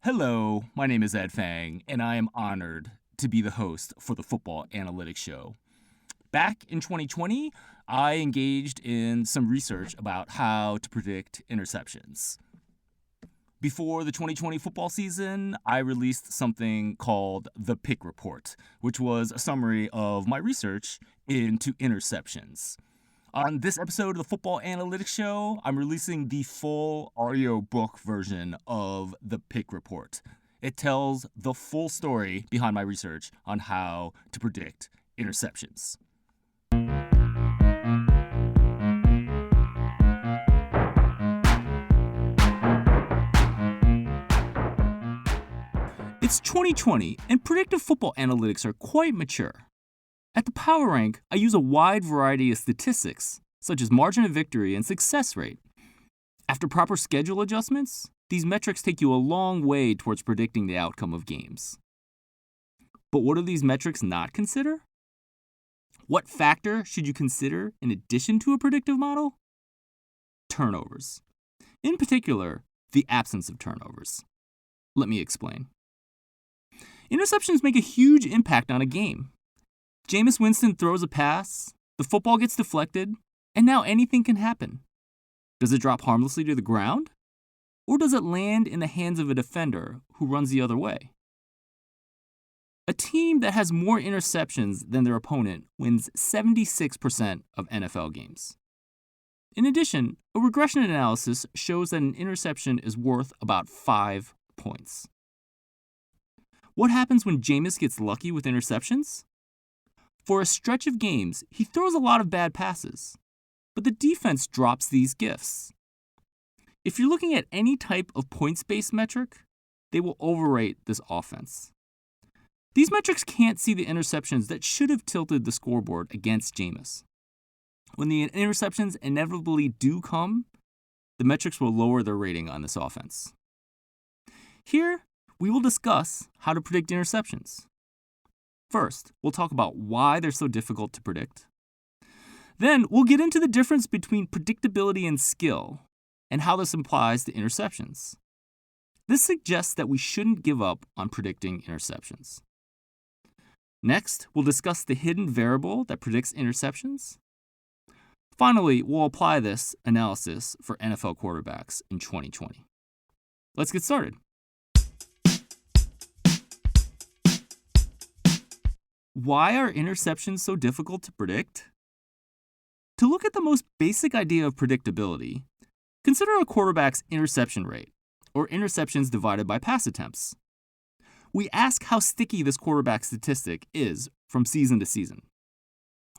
Hello, my name is Ed Fang, and I am honored to be the host for the Football Analytics Show. Back in 2020, I engaged in some research about how to predict interceptions. Before the 2020 football season, I released something called the Pick Report, which was a summary of my research into interceptions. On this episode of the Football Analytics Show, I'm releasing the full audiobook version of the Pick Report. It tells the full story behind my research on how to predict interceptions. It's 2020, and predictive football analytics are quite mature. At the Power Rank, I use a wide variety of statistics, such as margin of victory and success rate. After proper schedule adjustments, these metrics take you a long way towards predicting the outcome of games. But what do these metrics not consider? What factor should you consider in addition to a predictive model? Turnovers. In particular, the absence of turnovers. Let me explain. Interceptions make a huge impact on a game. Jameis Winston throws a pass, the football gets deflected, and now anything can happen. Does it drop harmlessly to the ground? Or does it land in the hands of a defender who runs the other way? A team that has more interceptions than their opponent wins 76% of NFL games. In addition, a regression analysis shows that an interception is worth about 5 points. What happens when Jameis gets lucky with interceptions? For a stretch of games, he throws a lot of bad passes, but the defense drops these gifts. If you're looking at any type of points-based metric, they will overrate this offense. These metrics can't see the interceptions that should have tilted the scoreboard against Jameis. When the interceptions inevitably do come, the metrics will lower their rating on this offense. Here, we will discuss how to predict interceptions. First, we'll talk about why they're so difficult to predict. Then, we'll get into the difference between predictability and skill, and how this applies to interceptions. This suggests that we shouldn't give up on predicting interceptions. Next, we'll discuss the hidden variable that predicts interceptions. Finally, we'll apply this analysis for NFL quarterbacks in 2020. Let's get started. Why are interceptions so difficult to predict? To look at the most basic idea of predictability, consider a quarterback's interception rate, or interceptions divided by pass attempts. We ask how sticky this quarterback statistic is from season to season.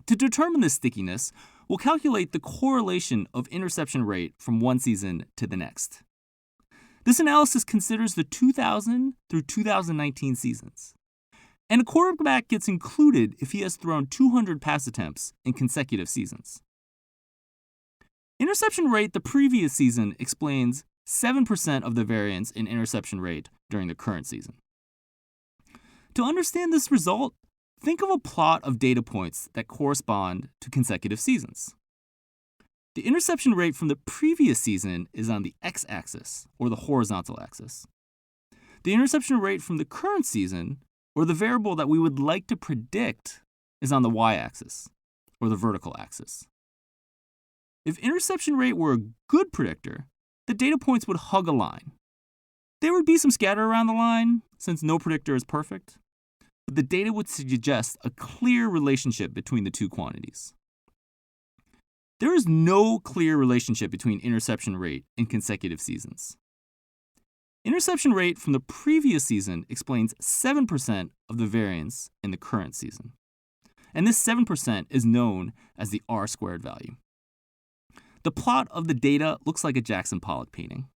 To determine this stickiness, we'll calculate the correlation of interception rate from one season to the next. This analysis considers the 2000 through 2019 seasons. And a quarterback gets included if he has thrown 200 pass attempts in consecutive seasons. Interception rate the previous season explains 7% of the variance in interception rate during the current season. To understand this result, think of a plot of data points that correspond to consecutive seasons. The interception rate from the previous season is on the x-axis, or the horizontal axis. The interception rate from the current season, or the variable that we would like to predict, is on the y-axis, or the vertical axis. If interception rate were a good predictor, the data points would hug a line. There would be some scatter around the line, since no predictor is perfect, but the data would suggest a clear relationship between the two quantities. There is no clear relationship between interception rate and consecutive seasons. Interception rate from the previous season explains 7% of the variance in the current season. And this 7% is known as the R-squared value. The plot of the data looks like a Jackson Pollock painting.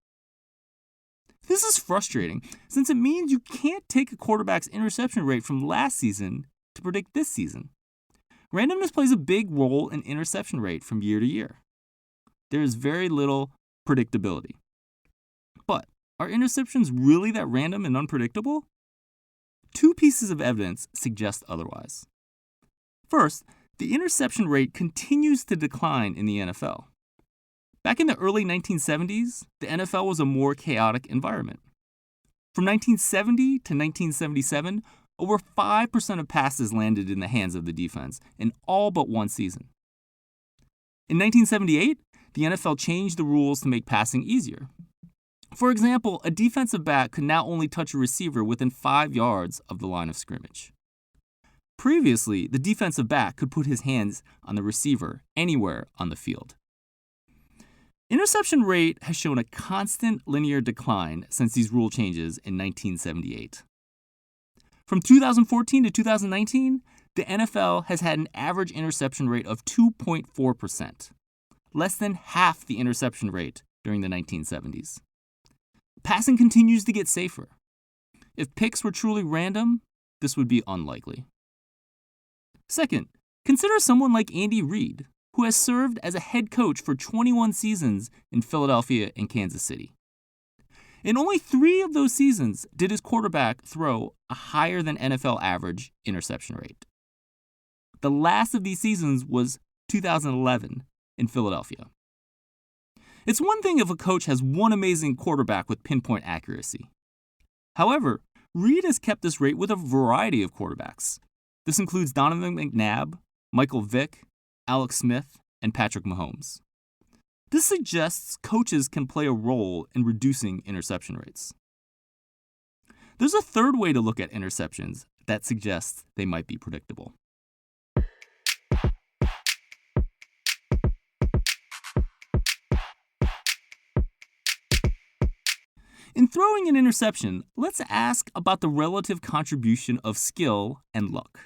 This is frustrating since it means you can't take a quarterback's interception rate from last season to predict this season. Randomness plays a big role in interception rate from year to year. There is very little predictability. But are interceptions really that random and unpredictable? Two pieces of evidence suggest otherwise. First, the interception rate continues to decline in the NFL. Back in the early 1970s, the NFL was a more chaotic environment. From 1970 to 1977, over 5% of passes landed in the hands of the defense in all but one season. In 1978, the NFL changed the rules to make passing easier. For example, a defensive back could now only touch a receiver within 5 yards of the line of scrimmage. Previously, the defensive back could put his hands on the receiver anywhere on the field. Interception rate has shown a constant linear decline since these rule changes in 1978. From 2014 to 2019, the NFL has had an average interception rate of 2.4%, less than half the interception rate during the 1970s. Passing continues to get safer. If picks were truly random, this would be unlikely. Second, consider someone like Andy Reid, who has served as a head coach for 21 seasons in Philadelphia and Kansas City. In only 3 of those seasons did his quarterback throw a higher than NFL average interception rate. The last of these seasons was 2011 in Philadelphia. It's one thing if a coach has one amazing quarterback with pinpoint accuracy. However, Reid has kept this rate with a variety of quarterbacks. This includes Donovan McNabb, Michael Vick, Alex Smith, and Patrick Mahomes. This suggests coaches can play a role in reducing interception rates. There's a third way to look at interceptions that suggests they might be predictable. In throwing an interception, let's ask about the relative contribution of skill and luck.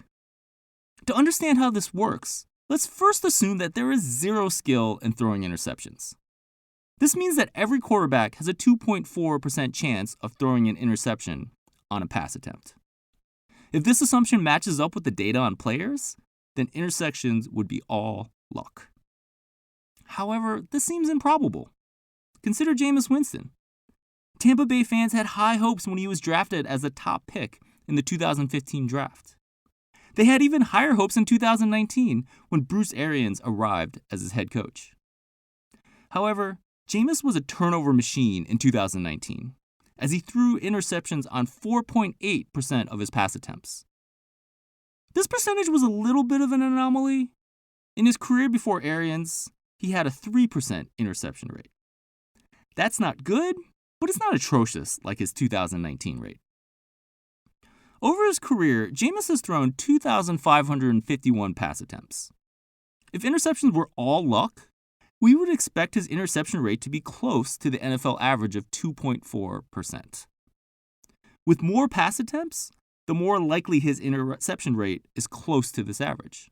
To understand how this works, let's first assume that there is zero skill in throwing interceptions. This means that every quarterback has a 2.4% chance of throwing an interception on a pass attempt. If this assumption matches up with the data on players, then interceptions would be all luck. However, this seems improbable. Consider Jameis Winston. Tampa Bay fans had high hopes when he was drafted as a top pick in the 2015 draft. They had even higher hopes in 2019 when Bruce Arians arrived as his head coach. However, Jameis was a turnover machine in 2019, as he threw interceptions on 4.8% of his pass attempts. This percentage was a little bit of an anomaly. In his career before Arians, he had a 3% interception rate. That's not good, but it's not atrocious like his 2019 rate. Over his career, Jameis has thrown 2,551 pass attempts. If interceptions were all luck, we would expect his interception rate to be close to the NFL average of 2.4%. With more pass attempts, the more likely his interception rate is close to this average.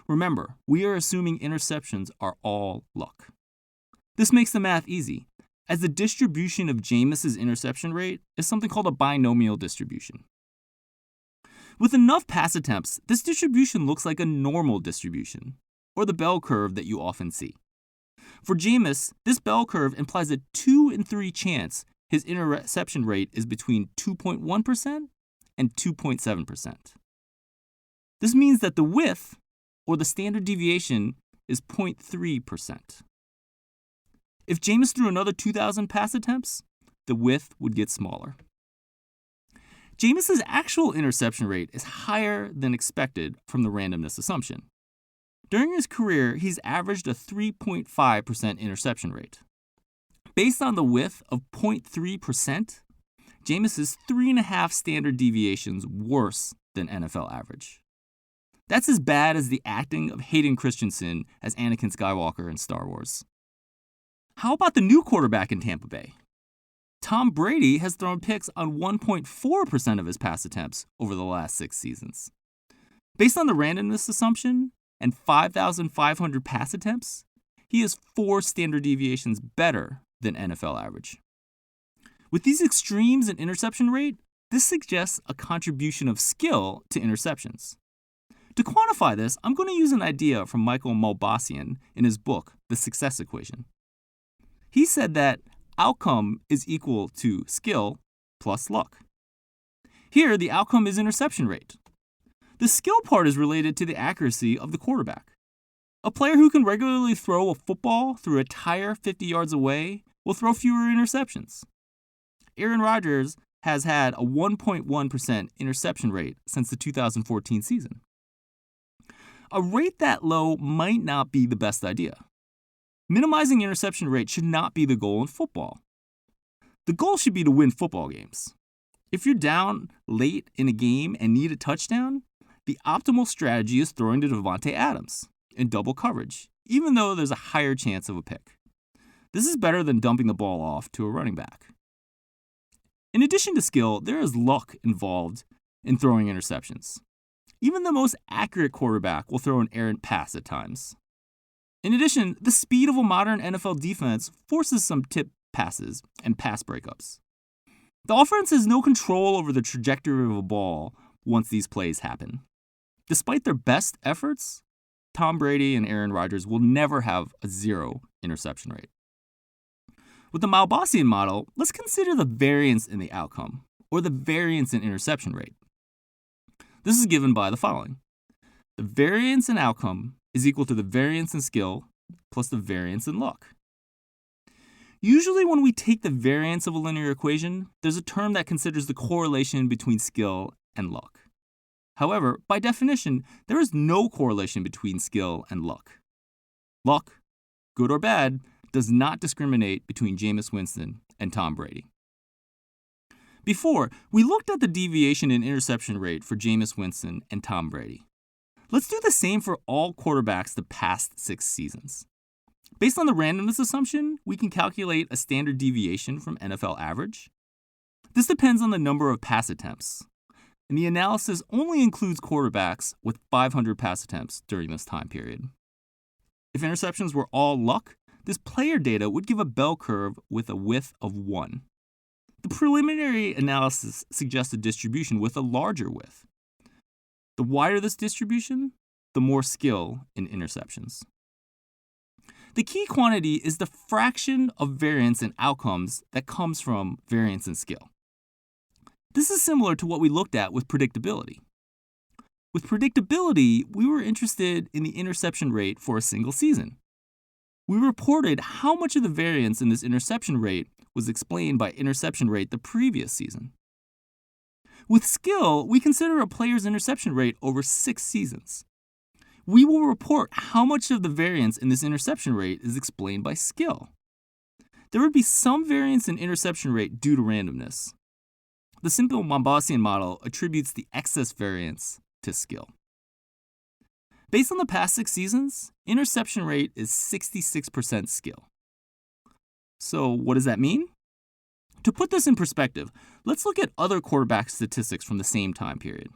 Remember, we are assuming interceptions are all luck. This makes the math easy, as the distribution of Jameis's interception rate is something called a binomial distribution. With enough pass attempts, this distribution looks like a normal distribution, or the bell curve that you often see. For Jameis, this bell curve implies a 2 in 3 chance his interception rate is between 2.1% and 2.7%. This means that the width, or the standard deviation, is 0.3%. If Jameis threw another 2,000 pass attempts, the width would get smaller. Jameis's actual interception rate is higher than expected from the randomness assumption. During his career, he's averaged a 3.5% interception rate. Based on the width of 0.3%, Jameis is 3.5 standard deviations worse than NFL average. That's as bad as the acting of Hayden Christensen as Anakin Skywalker in Star Wars. How about the new quarterback in Tampa Bay? Tom Brady has thrown picks on 1.4% of his pass attempts over the last 6 seasons. Based on the randomness assumption and 5,500 pass attempts, he is 4 standard deviations better than NFL average. With these extremes in interception rate, this suggests a contribution of skill to interceptions. To quantify this, I'm going to use an idea from Michael Maubossian in his book, The Success Equation. He said that outcome is equal to skill plus luck. Here, the outcome is interception rate. The skill part is related to the accuracy of the quarterback. A player who can regularly throw a football through a tire 50 yards away will throw fewer interceptions. Aaron Rodgers has had a 1.1% interception rate since the 2014 season. A rate that low might not be the best idea. Minimizing interception rate should not be the goal in football. The goal should be to win football games. If you're down late in a game and need a touchdown, the optimal strategy is throwing to Davante Adams in double coverage, even though there's a higher chance of a pick. This is better than dumping the ball off to a running back. In addition to skill, there is luck involved in throwing interceptions. Even the most accurate quarterback will throw an errant pass at times. In addition, the speed of a modern NFL defense forces some tip passes and pass breakups. The offense has no control over the trajectory of a ball once these plays happen. Despite their best efforts, Tom Brady and Aaron Rodgers will never have a 0 interception rate. With the Maubossian model, let's consider the variance in the outcome, or the variance in interception rate. This is given by the following. The variance in outcome is equal to the variance in skill plus the variance in luck. Usually when we take the variance of a linear equation, there's a term that considers the correlation between skill and luck. However, by definition, there is no correlation between skill and luck. Luck, good or bad, does not discriminate between Jameis Winston and Tom Brady. Before, we looked at the deviation in interception rate for Jameis Winston and Tom Brady. Let's do the same for all quarterbacks the past 6 seasons. Based on the randomness assumption, we can calculate a standard deviation from NFL average. This depends on the number of pass attempts, and the analysis only includes quarterbacks with 500 pass attempts during this time period. If interceptions were all luck, this player data would give a bell curve with a width of 1. The preliminary analysis suggests a distribution with a larger width. The wider this distribution, the more skill in interceptions. The key quantity is the fraction of variance in outcomes that comes from variance in skill. This is similar to what we looked at with predictability. With predictability, we were interested in the interception rate for a single season. We reported how much of the variance in this interception rate was explained by interception rate the previous season. With skill, we consider a player's interception rate over 6 seasons. We will report how much of the variance in this interception rate is explained by skill. There would be some variance in interception rate due to randomness. The simple Maubossian model attributes the excess variance to skill. Based on the past 6 seasons, interception rate is 66% skill. So what does that mean? To put this in perspective, let's look at other quarterback statistics from the same time period.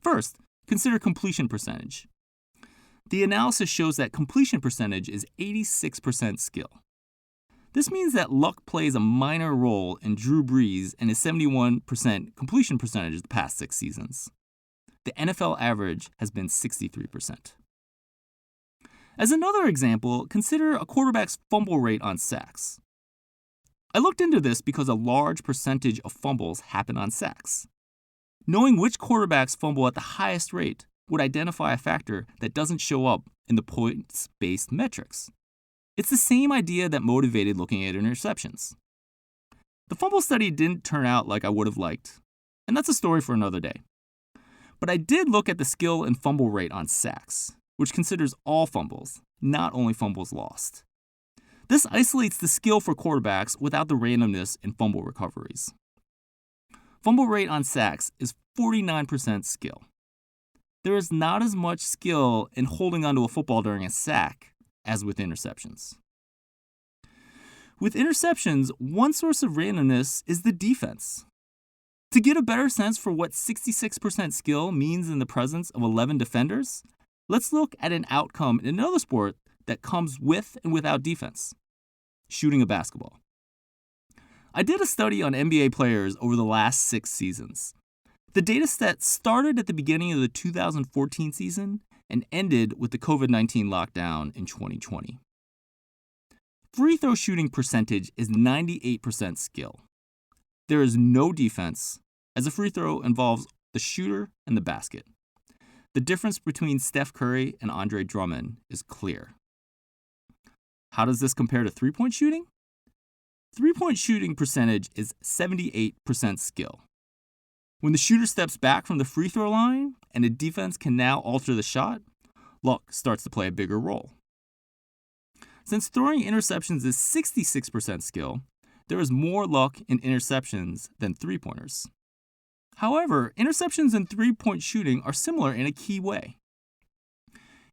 First, consider completion percentage. The analysis shows that completion percentage is 86% skill. This means that luck plays a minor role in Drew Brees and his 71% completion percentage the past 6 seasons. The NFL average has been 63%. As another example, consider a quarterback's fumble rate on sacks. I looked into this because a large percentage of fumbles happen on sacks. Knowing which quarterbacks fumble at the highest rate would identify a factor that doesn't show up in the points-based metrics. It's the same idea that motivated looking at interceptions. The fumble study didn't turn out like I would have liked, and that's a story for another day. But I did look at the skill and fumble rate on sacks, which considers all fumbles, not only fumbles lost. This isolates the skill for quarterbacks without the randomness in fumble recoveries. Fumble rate on sacks is 49% skill. There is not as much skill in holding onto a football during a sack as with interceptions. With interceptions, one source of randomness is the defense. To get a better sense for what 66% skill means in the presence of 11 defenders, let's look at an outcome in another sport that comes with and without defense: shooting a basketball. I did a study on NBA players over the last 6 seasons. The data set started at the beginning of the 2014 season and ended with the COVID-19 lockdown in 2020. Free throw shooting percentage is 98% skill. There is no defense, as a free throw involves the shooter and the basket. The difference between Steph Curry and Andre Drummond is clear. How does this compare to three-point shooting? Three-point shooting percentage is 78% skill. When the shooter steps back from the free throw line and the defense can now alter the shot, luck starts to play a bigger role. Since throwing interceptions is 66% skill, there is more luck in interceptions than three-pointers. However, interceptions and three-point shooting are similar in a key way.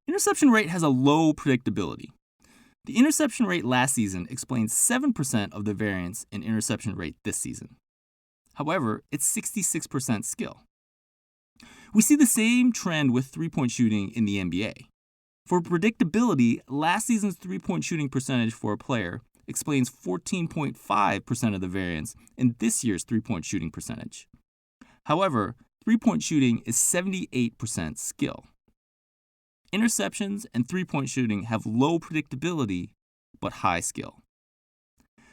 Interception rate has a low predictability. The interception rate last season explains 7% of the variance in interception rate this season. However, it's 66% skill. We see the same trend with three-point shooting in the NBA. For predictability, last season's three-point shooting percentage for a player explains 14.5% of the variance in this year's three-point shooting percentage. However, three-point shooting is 78% skill. Interceptions and three-point shooting have low predictability, but high skill.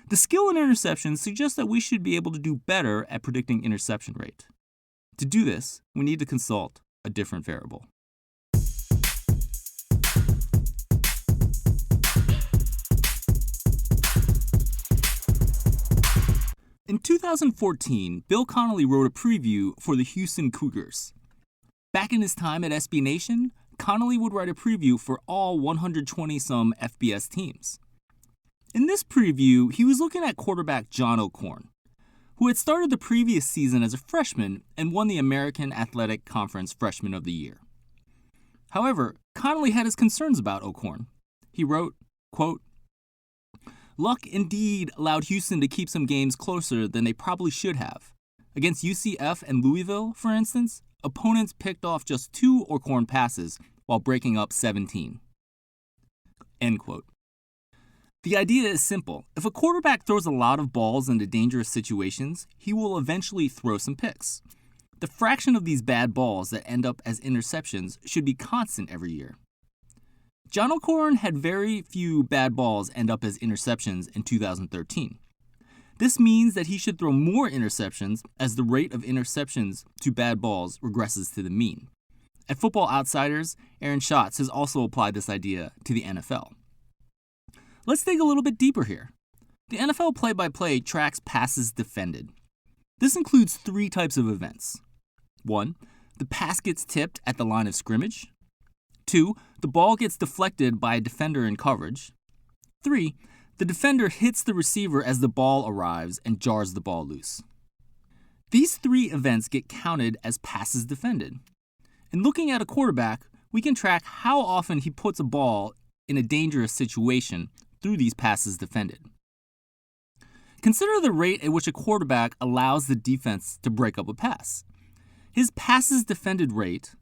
The skill in interceptions suggests that we should be able to do better at predicting interception rate. To do this, we need to consult a different variable. In 2014, Bill Connolly wrote a preview for the Houston Cougars. Back in his time at SB Nation, Connolly would write a preview for all 120-some FBS teams. In this preview, he was looking at quarterback John O'Korn, who had started the previous season as a freshman and won the American Athletic Conference Freshman of the Year. However, Connolly had his concerns about O'Korn. He wrote, quote, "Luck indeed allowed Houston to keep some games closer than they probably should have. Against UCF and Louisville, for instance, opponents picked off just 2 O'Korn passes while breaking up 17. End quote. The idea is simple. If a quarterback throws a lot of balls into dangerous situations, he will eventually throw some picks. The fraction of these bad balls that end up as interceptions should be constant every year. John O'Korn had very few bad balls end up as interceptions in 2013. This means that he should throw more interceptions as the rate of interceptions to bad balls regresses to the mean. At Football Outsiders, Aaron Schatz has also applied this idea to the NFL. Let's dig a little bit deeper here. The NFL play-by-play tracks passes defended. This includes 3 types of events. 1, the pass gets tipped at the line of scrimmage. 2, the ball gets deflected by a defender in coverage. 3, the defender hits the receiver as the ball arrives and jars the ball loose. These 3 events get counted as passes defended. In looking at a quarterback, we can track how often he puts a ball in a dangerous situation through these passes defended. Consider the rate at which a quarterback allows the defense to break up a pass. His passes defended rate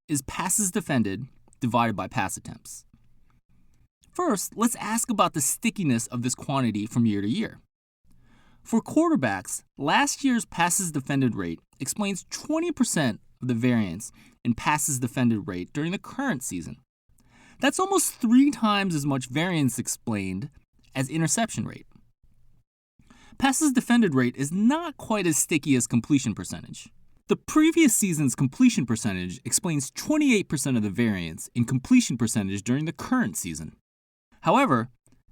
is passes defended divided by pass attempts. First, let's ask about the stickiness of this quantity from year to year. For quarterbacks, last year's passes defended rate explains 20% of the variance in passes defended rate during the current season. That's almost 3 times as much variance explained as interception rate. Passes defended rate is not quite as sticky as completion percentage. The previous season's completion percentage explains 28% of the variance in completion percentage during the current season. However,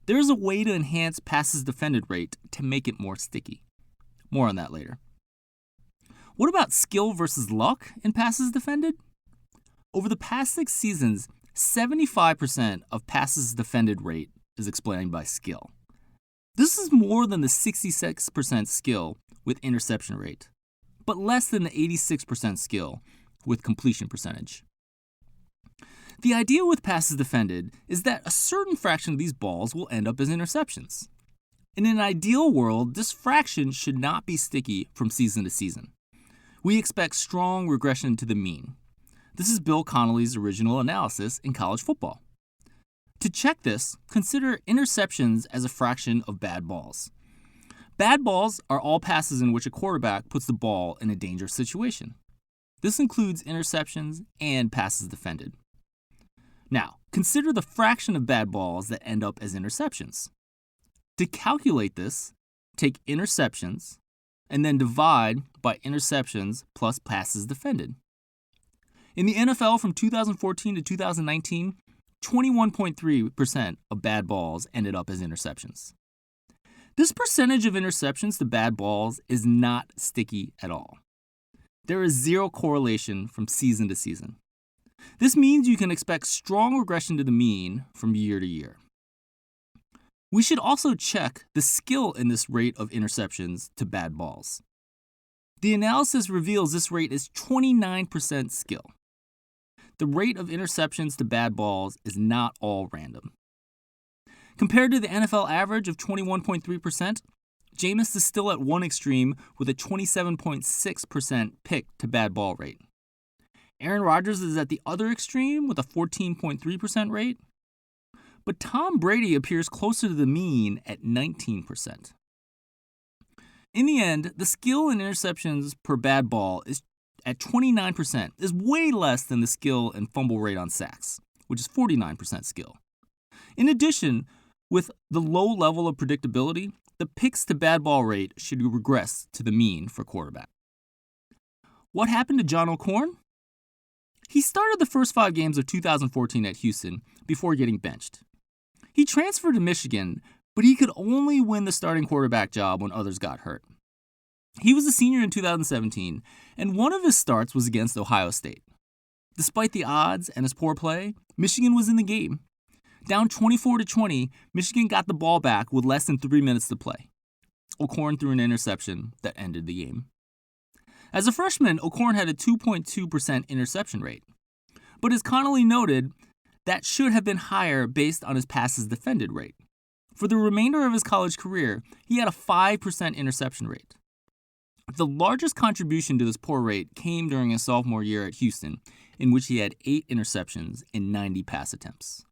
there is a way to enhance passes defended rate to make it more sticky. More on that later. What about skill versus luck in passes defended? Over the past 6 seasons, 75% of passes defended rate is explained by skill. This is more than the 66% skill with interception rate, but less than the 86% skill with completion percentage. The idea with passes defended is that a certain fraction of these balls will end up as interceptions. In an ideal world, this fraction should not be sticky from season to season. We expect strong regression to the mean. This is Bill Connolly's original analysis in college football. To check this, consider interceptions as a fraction of bad balls. Bad balls are all passes in which a quarterback puts the ball in a dangerous situation. This includes interceptions and passes defended. Now, consider the fraction of bad balls that end up as interceptions. To calculate this, take interceptions and then divide by interceptions plus passes defended. In the NFL from 2014 to 2019, 21.3% of bad balls ended up as interceptions. This percentage of interceptions to bad balls is not sticky at all. There is zero correlation from season to season. This means you can expect strong regression to the mean from year to year. We should also check the skill in this rate of interceptions to bad balls. The analysis reveals this rate is 29% skill. The rate of interceptions to bad balls is not all random. Compared to the NFL average of 21.3%, Jameis is still at one extreme with a 27.6% pick to bad ball rate. Aaron Rodgers is at the other extreme with a 14.3% rate, but Tom Brady appears closer to the mean at 19%. In the end, the skill in interceptions per bad ball is at 29% is way less than the skill and fumble rate on sacks, which is 49% skill. In addition, with the low level of predictability, the picks to bad ball rate should regress to the mean for quarterback. What happened to John O'Korn? He started the first 5 games of 2014 at Houston before getting benched. He transferred to Michigan, but he could only win the starting quarterback job when others got hurt. He was a senior in 2017, and one of his starts was against Ohio State. Despite the odds and his poor play, Michigan was in the game. Down 24-20, Michigan got the ball back with less than 3 minutes to play. O'Korn threw an interception that ended the game. As a freshman, O'Korn had a 2.2% interception rate. But as Connolly noted, that should have been higher based on his passes defended rate. For the remainder of his college career, he had a 5% interception rate. The largest contribution to this poor rate came during his sophomore year at Houston, in which he had 8 interceptions in 90 pass attempts.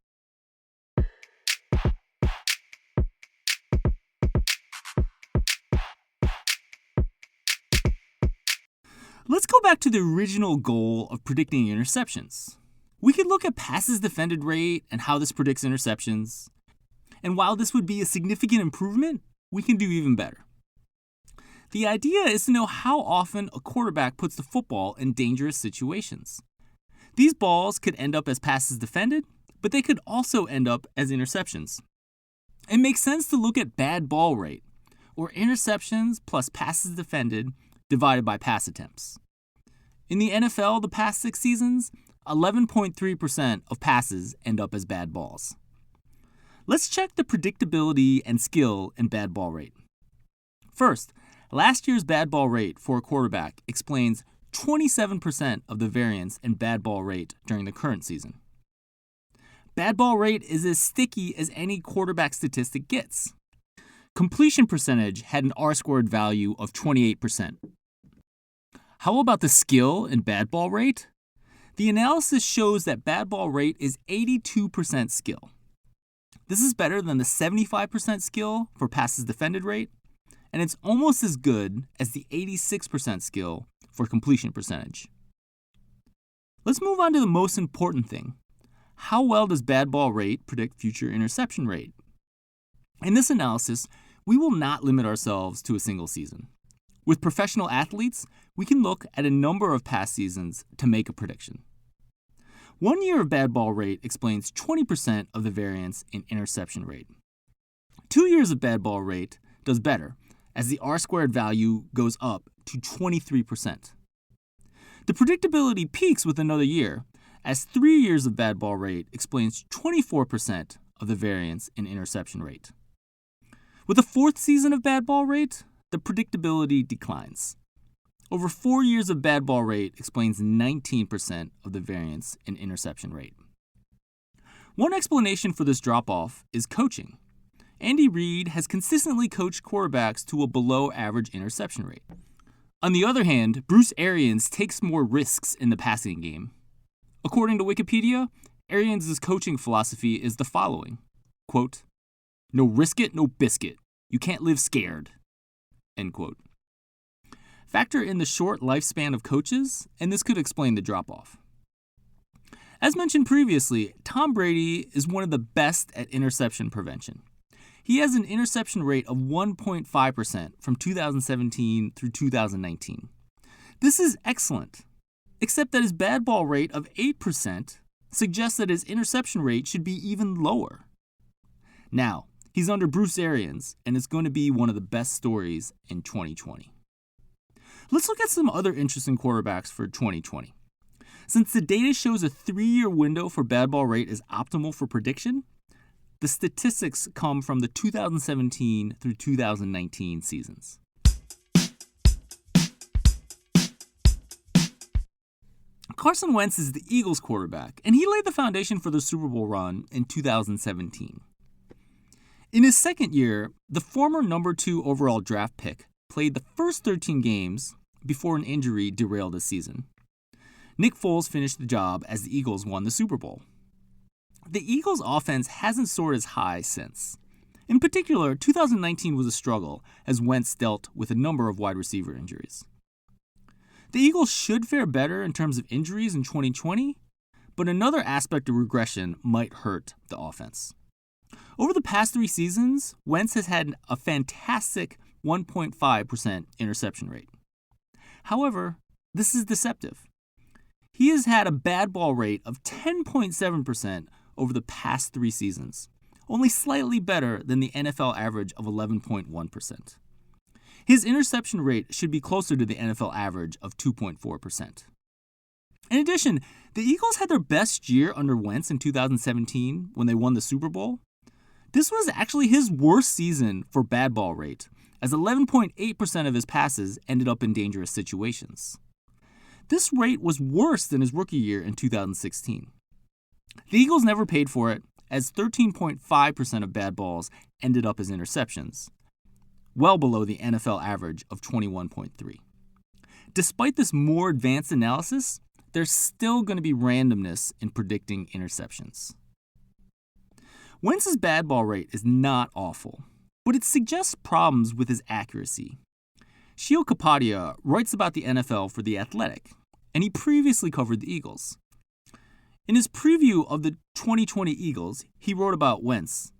Let's go back to the original goal of predicting interceptions. We could look at passes defended rate and how this predicts interceptions. And while this would be a significant improvement, we can do even better. The idea is to know how often a quarterback puts the football in dangerous situations. These balls could end up as passes defended, but they could also end up as interceptions. It makes sense to look at bad ball rate, or interceptions plus passes defended divided by pass attempts. In the NFL the past 6 seasons, 11.3% of passes end up as bad balls. Let's check the predictability and skill in bad ball rate. First, last year's bad ball rate for a quarterback explains 27% of the variance in bad ball rate during the current season. Bad ball rate is as sticky as any quarterback statistic gets. Completion percentage had an R-squared value of 28%. How about the skill in bad ball rate? The analysis shows that bad ball rate is 82% skill. This is better than the 75% skill for passes defended rate, and it's almost as good as the 86% skill for completion percentage. Let's move on to the most important thing. How well does bad ball rate predict future interception rate? In this analysis, we will not limit ourselves to a single season. With professional athletes, we can look at a number of past seasons to make a prediction. 1 year of bad ball rate explains 20% of the variance in interception rate. 2 years of bad ball rate does better, as the R-squared value goes up to 23%. The predictability peaks with another year, as 3 years of bad ball rate explains 24% of the variance in interception rate. With a 4th season of bad ball rate, the predictability declines. Over 4 years of bad ball rate explains 19% of the variance in interception rate. One explanation for this drop-off is coaching. Andy Reid has consistently coached quarterbacks to a below-average interception rate. On the other hand, Bruce Arians takes more risks in the passing game. According to Wikipedia, Arians' coaching philosophy is the following, quote, "No risk it, no biscuit. You can't live scared," end quote. Factor in the short lifespan of coaches, and this could explain the drop-off. As mentioned previously, Tom Brady is one of the best at interception prevention. He has an interception rate of 1.5% from 2017 through 2019. This is excellent, except that his bad ball rate of 8% suggests that his interception rate should be even lower. Now, he's under Bruce Arians, and it's going to be one of the best stories in 2020. Let's look at some other interesting quarterbacks for 2020. Since the data shows a 3-year window for bad ball rate is optimal for prediction, the statistics come from the 2017 through 2019 seasons. Carson Wentz is the Eagles quarterback, and he laid the foundation for the Super Bowl run in 2017. In his second year, the former number 2 overall draft pick played the first 13 games before an injury derailed his season. Nick Foles finished the job as the Eagles won the Super Bowl. The Eagles' offense hasn't soared as high since. In particular, 2019 was a struggle as Wentz dealt with a number of wide receiver injuries. The Eagles should fare better in terms of injuries in 2020, but another aspect of regression might hurt the offense. Over the past 3 seasons, Wentz has had a fantastic 1.5% interception rate. However, this is deceptive. He has had a bad ball rate of 10.7% over the past 3 seasons, only slightly better than the NFL average of 11.1%. His interception rate should be closer to the NFL average of 2.4%. In addition, the Eagles had their best year under Wentz in 2017 when they won the Super Bowl. This was actually his worst season for bad ball rate, as 11.8% of his passes ended up in dangerous situations. This rate was worse than his rookie year in 2016. The Eagles never paid for it, as 13.5% of bad balls ended up as interceptions, well below the NFL average of 21.3. Despite this more advanced analysis, there's still going to be randomness in predicting interceptions. Wentz's bad ball rate is not awful, but it suggests problems with his accuracy. Shio Kapadia writes about the NFL for The Athletic, and he previously covered the Eagles. In his preview of the 2020 Eagles, he wrote about Wentz,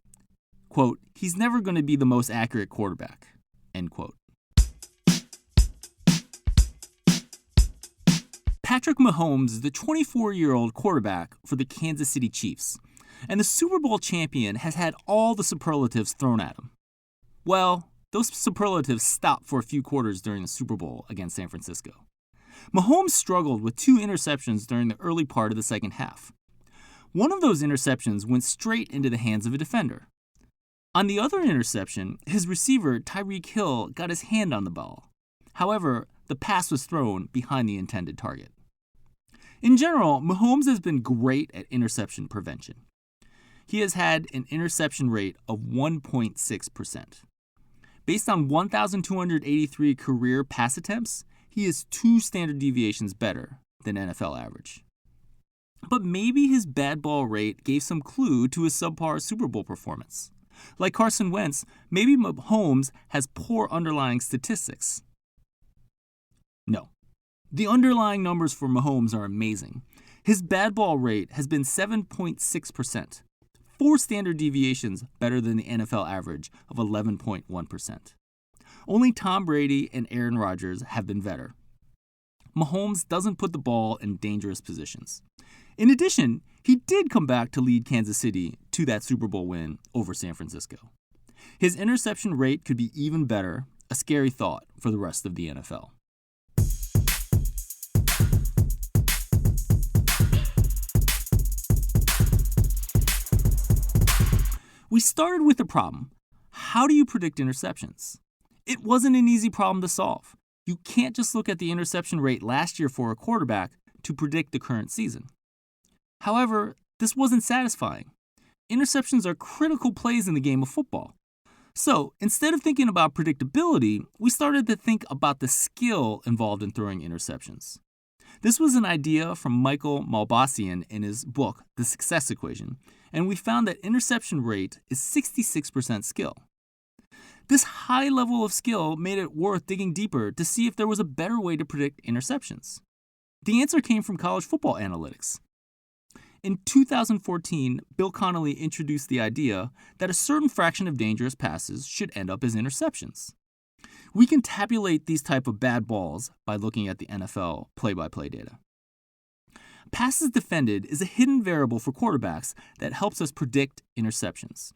quote, "He's never going to be the most accurate quarterback," end quote. Patrick Mahomes is the 24-year-old quarterback for the Kansas City Chiefs, and the Super Bowl champion has had all the superlatives thrown at him. Well, those superlatives stopped for a few quarters during the Super Bowl against San Francisco. Mahomes struggled with 2 interceptions during the early part of the second half. One of those interceptions went straight into the hands of a defender. On the other interception, his receiver, Tyreek Hill, got his hand on the ball. However, the pass was thrown behind the intended target. In general, Mahomes has been great at interception prevention. He has had an interception rate of 1.6%. Based on 1,283 career pass attempts, he is 2 standard deviations better than NFL average. But maybe his bad ball rate gave some clue to his subpar Super Bowl performance. Like Carson Wentz, maybe Mahomes has poor underlying statistics. No. The underlying numbers for Mahomes are amazing. His bad ball rate has been 7.6%, 4 standard deviations better than the NFL average of 11.1%. Only Tom Brady and Aaron Rodgers have been better. Mahomes doesn't put the ball in dangerous positions. In addition, he did come back to lead Kansas City to that Super Bowl win over San Francisco. His interception rate could be even better, a scary thought for the rest of the NFL. We started with the problem. How do you predict interceptions? It wasn't an easy problem to solve. You can't just look at the interception rate last year for a quarterback to predict the current season. However, this wasn't satisfying. Interceptions are critical plays in the game of football. So, instead of thinking about predictability, we started to think about the skill involved in throwing interceptions. This was an idea from Michael Maubossian in his book, The Success Equation, and we found that interception rate is 66% skill. This high level of skill made it worth digging deeper to see if there was a better way to predict interceptions. The answer came from college football analytics. In 2014, Bill Connolly introduced the idea that a certain fraction of dangerous passes should end up as interceptions. We can tabulate these type of bad balls by looking at the NFL play-by-play data. Passes defended is a hidden variable for quarterbacks that helps us predict interceptions.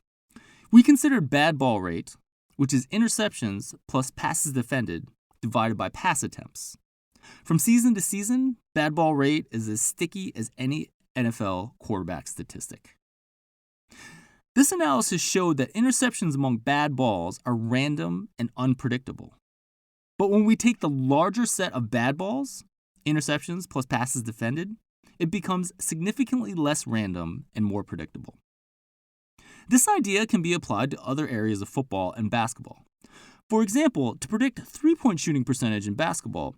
We considered bad ball rate, which is interceptions plus passes defended, divided by pass attempts. From season to season, bad ball rate is as sticky as any NFL quarterback statistic. This analysis showed that interceptions among bad balls are random and unpredictable. But when we take the larger set of bad balls, interceptions plus passes defended, it becomes significantly less random and more predictable. This idea can be applied to other areas of football and basketball. For example, to predict three-point shooting percentage in basketball,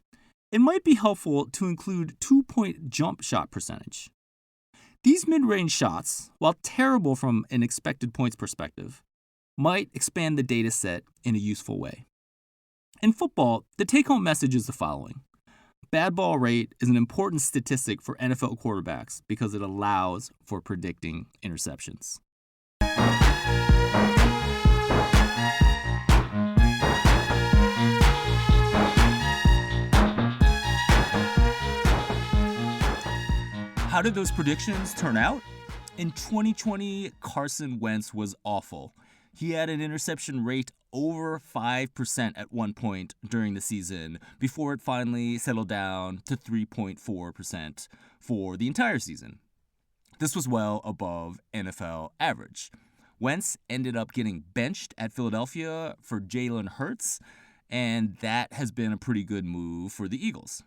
it might be helpful to include two-point jump shot percentage. These mid-range shots, while terrible from an expected points perspective, might expand the data set in a useful way. In football, the take-home message is the following. Bad ball rate is an important statistic for NFL quarterbacks because it allows for predicting interceptions. How did those predictions turn out? In 2020, Carson Wentz was awful. He had an interception rate over 5% at one point during the season before it finally settled down to 3.4% for the entire season. This was well above NFL average. Wentz ended up getting benched at Philadelphia for Jalen Hurts, and that has been a pretty good move for the Eagles.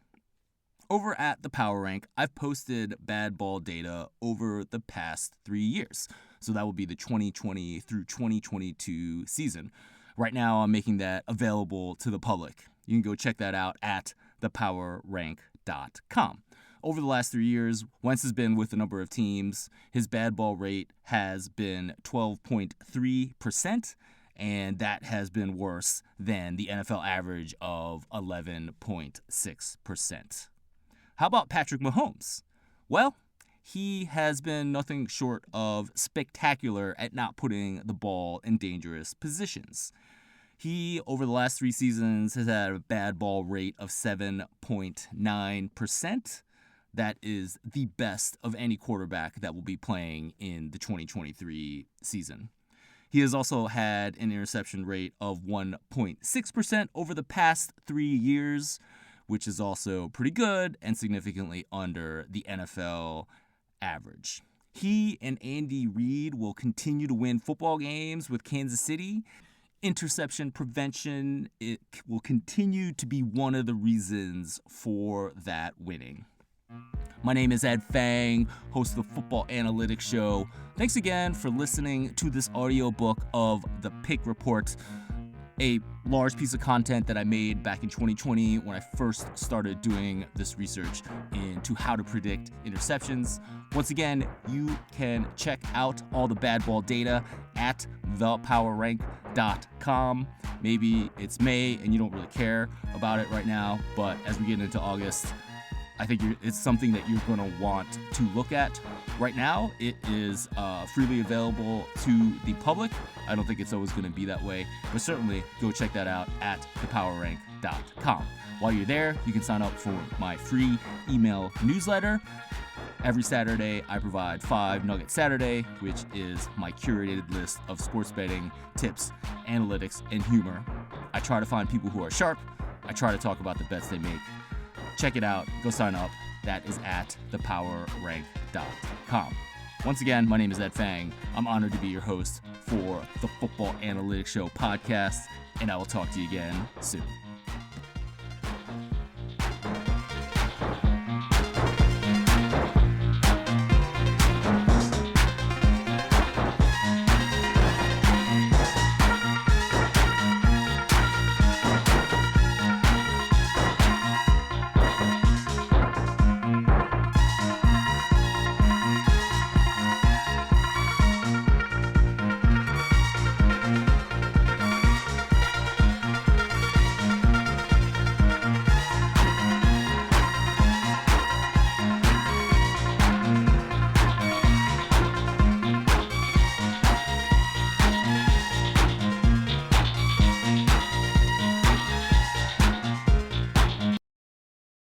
Over at the Power Rank, I've posted bad ball data over the past 3 years. So that will be the 2020 through 2022 season. Right now, I'm making that available to the public. You can go check that out at thepowerrank.com. Over the last 3 years, Wentz has been with a number of teams. His bad ball rate has been 12.3%, and that has been worse than the NFL average of 11.6%. How about Patrick Mahomes? Well, he has been nothing short of spectacular at not putting the ball in dangerous positions. He, over the last 3 seasons, has had a bad ball rate of 7.9%. That is the best of any quarterback that will be playing in the 2023 season. He has also had an interception rate of 1.6% over the past 3 years, which is also pretty good and significantly under the NFL average. He and Andy Reid will continue to win football games with Kansas City. Interception prevention, it will continue to be one of the reasons for that winning. My name is Ed Fang, host of the Football Analytics Show. Thanks again for listening to this audiobook of The Pick Report, a large piece of content that I made back in 2020 when I first started doing this research into how to predict interceptions. Once again, you can check out all the bad ball data at thepowerrank.com. Maybe it's May and you don't really care about it right now, but as we get into August, I think it's something that you're going to want to look at. Right now, it is freely available to the public. I don't think it's always going to be that way, but certainly go check that out at thepowerrank.com. While you're there, you can sign up for my free email newsletter. Every Saturday, I provide 5 Nugget Saturday, which is my curated list of sports betting tips, analytics, and humor. I try to find people who are sharp. I try to talk about the bets they make. Check it out. Go sign up. That is at thepowerrank.com. Once again, my name is Ed Fang. I'm honored to be your host for the Football Analytics Show podcast, and I will talk to you again soon.